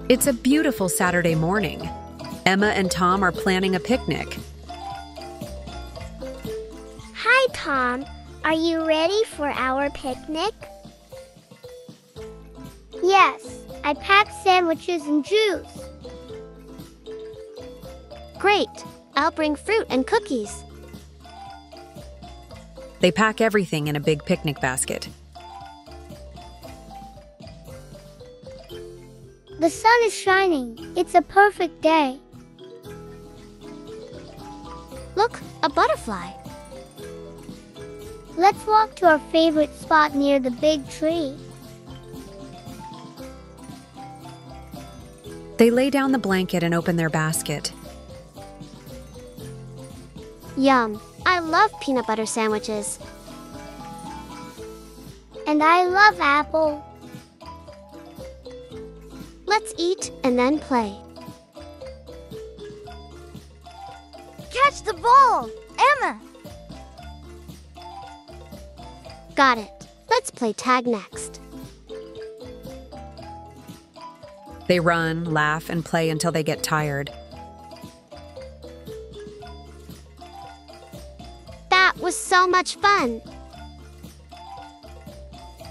It's a beautiful Saturday morning. Emma and Tom are planning a picnic. Hi, Tom. Are you ready for our picnic? Yes, I packed sandwiches and juice. Great. I'll bring fruit and cookies. They pack everything in a big picnic basket. The sun is shining. It's a perfect day. Look, a butterfly. Let's walk to our favorite spot near the big tree. They lay down the blanket and open their basket. Yum. I love peanut butter sandwiches. And I love apple. Let's eat and then play. Catch the ball! Emma! Got it. Let's play tag next. They run, laugh, and play until they get tired. That was so much fun.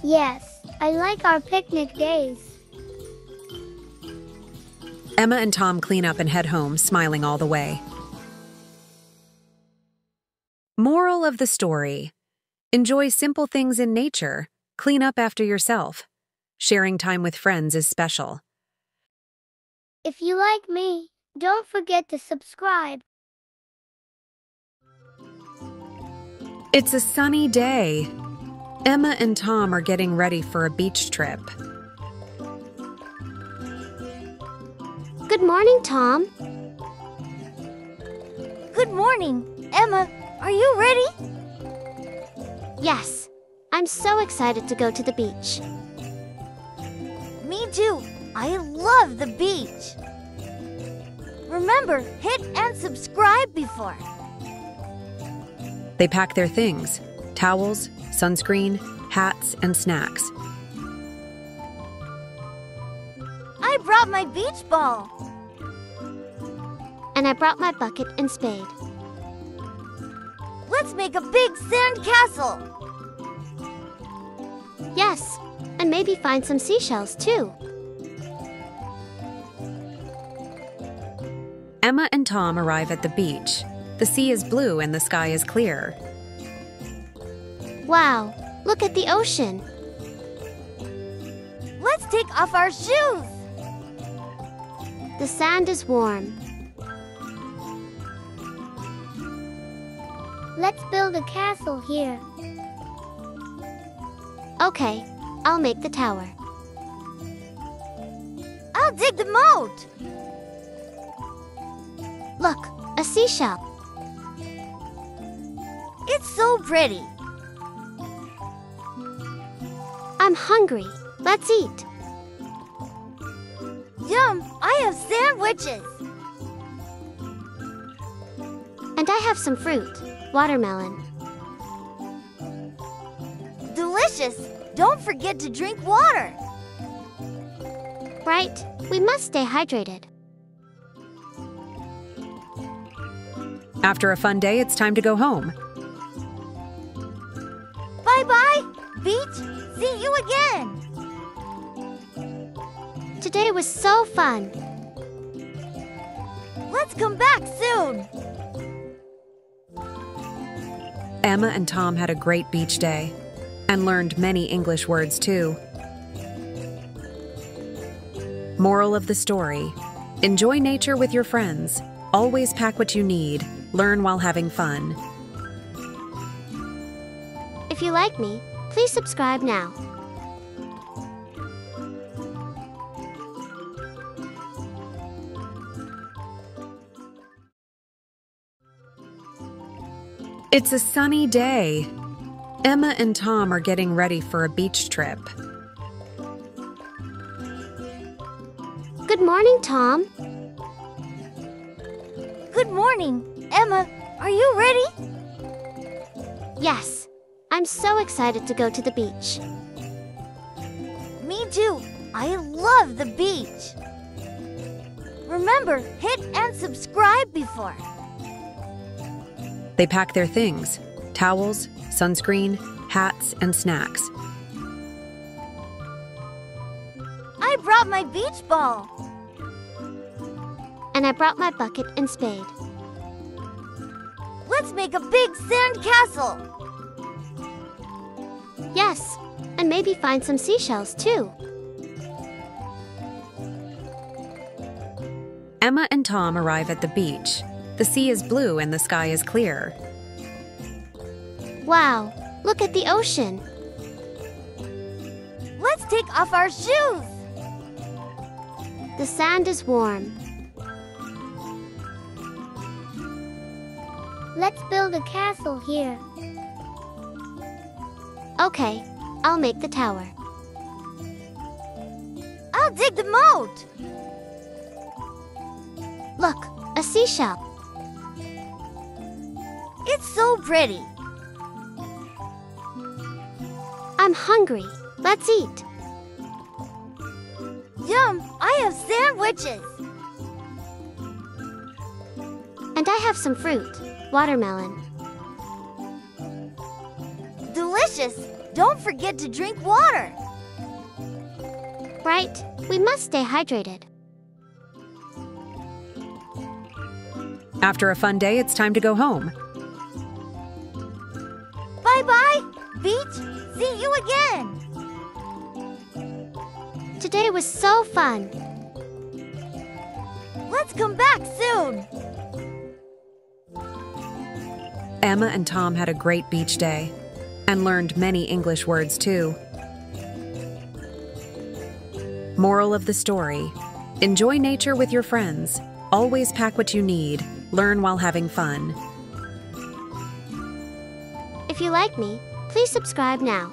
Yes, I like our picnic days. Emma and Tom clean up and head home, smiling all the way. Moral of the story: enjoy simple things in nature. Clean up after yourself. Sharing time with friends is special. If you like me, don't forget to subscribe. It's a sunny day. Emma and Tom are getting ready for a beach trip. Good morning, Tom. Good morning. Emma, are you ready? Yes. I'm so excited to go to the beach. Me too. I love the beach. Remember, hit and subscribe before. They pack their things: towels, sunscreen, hats, and snacks. I brought my beach ball. And I brought my bucket and spade. Let's make a big sand castle. Yes, and maybe find some seashells too. Emma and Tom arrive at the beach. The sea is blue and the sky is clear. Wow, look at the ocean. Let's take off our shoes. The sand is warm. Let's build a castle here. Okay, I'll make the tower. I'll dig the moat. Look, a seashell. It's so pretty. I'm hungry. Let's eat. Yum, I have sandwiches. And I have some fruit. Watermelon. Delicious. Don't forget to drink water. Right, we must stay hydrated. After a fun day, it's time to go home. Bye-bye, beach. See you again. Today was so fun. Let's come back soon. Emma and Tom had a great beach day and learned many English words too. Moral of the story: enjoy nature with your friends. Always pack what you need. Learn while having fun. If you like me, please subscribe now. It's a sunny day. Emma and Tom are getting ready for a beach trip. Good morning, Tom. Good morning. Emma, are you ready? Yes, I'm so excited to go to the beach. Me too. I love the beach. Remember, hit and subscribe before. They pack their things: towels, sunscreen, hats, and snacks. I brought my beach ball. And I brought my bucket and spade. Let's make a big sand castle. Yes, and maybe find some seashells too. Emma and Tom arrive at the beach. The sea is blue and the sky is clear. Wow, look at the ocean. Let's take off our shoes. The sand is warm. Let's build a castle here. Okay, I'll make the tower. I'll dig the moat. Look, a seashell. It's so pretty. I'm hungry. Let's eat. Yum, I have sandwiches. And I have some fruit. Watermelon. Delicious. Don't forget to drink water. Right, we must stay hydrated. After a fun day, it's time to go home. Bye-bye, beach. See you again. Today was so fun. Let's come back soon. Emma and Tom had a great beach day and learned many English words too. Moral of the story: enjoy nature with your friends. Always pack what you need. Learn while having fun. If you like me, please subscribe now.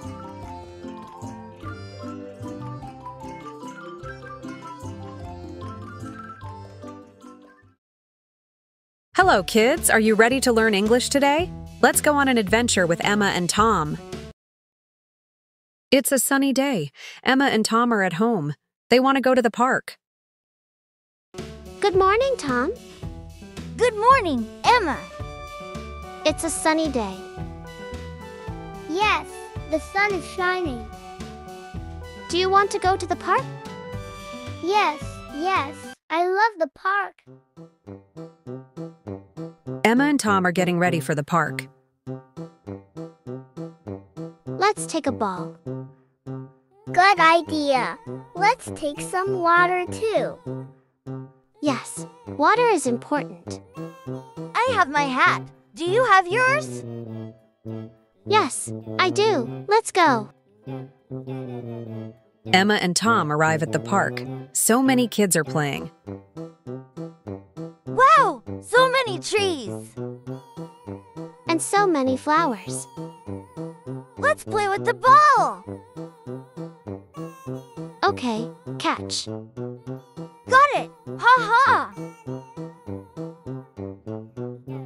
Hello, kids. Are you ready to learn English today? Let's go on an adventure with Emma and Tom. It's a sunny day. Emma and Tom are at home. They want to go to the park. Good morning, Tom. Good morning, Emma. It's a sunny day. Yes, the sun is shining. Do you want to go to the park? Yes, I love the park. Emma and Tom are getting ready for the park. Let's take a ball. Good idea. Let's take some water too. Yes, water is important. I have my hat. Do you have yours? Yes, I do. Let's go. Emma and Tom arrive at the park. So many kids are playing. Wow, so many trees. And so many flowers. Let's play with the ball. Okay, catch. Got it. Ha ha.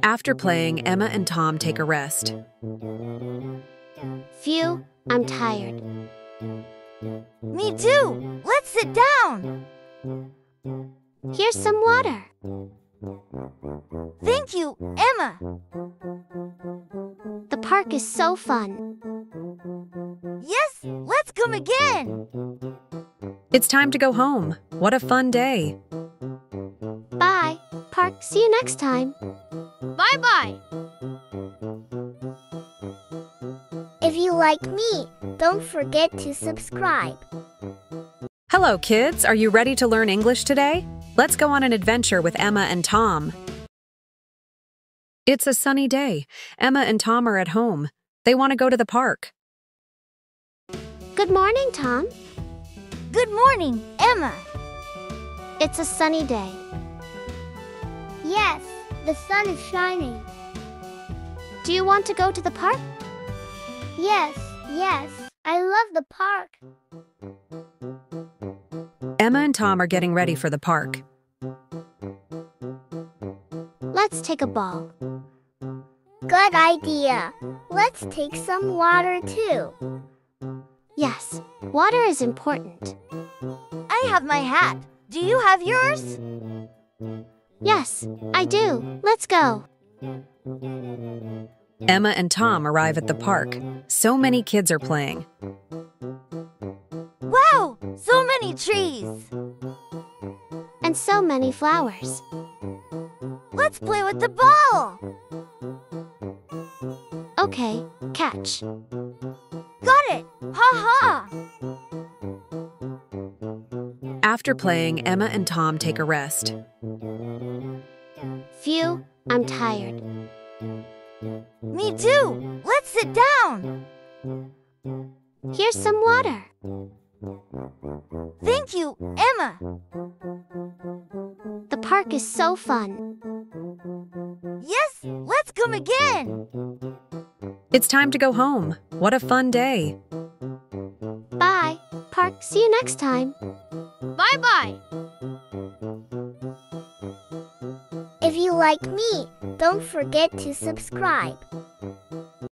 After playing, Emma and Tom take a rest. Phew, I'm tired. Me too. Let's sit down. Here's some water. Thank you, Emma. The park is so fun. Yes, let's come again. It's time to go home. What a fun day. Bye, park. See you next time. Bye-bye. If you like me, don't forget to subscribe. Hello, kids. Are you ready to learn English today? Let's go on an adventure with Emma and Tom. It's a sunny day. Emma and Tom are at home. They want to go to the park. Good morning, Tom. Good morning, Emma. It's a sunny day. Yes, the sun is shining. Do you want to go to the park? Yes, I love the park. Emma and Tom are getting ready for the park. Let's take a ball. Good idea. Let's take some water too. Yes, water is important. I have my hat. Do you have yours? Yes, I do. Let's go. Emma and Tom arrive at the park. So many kids are playing. Wow! So many trees! And so many flowers. Let's play with the ball! Okay, catch. Got it! Ha ha! After playing, Emma and Tom take a rest. Phew, I'm tired. Me too! Let's sit down! Here's some water. Thank you, Emma! The park is so fun. Yes, let's come again! It's time to go home. What a fun day. Bye, park. See you next time. Bye-bye! If you like me, don't forget to subscribe.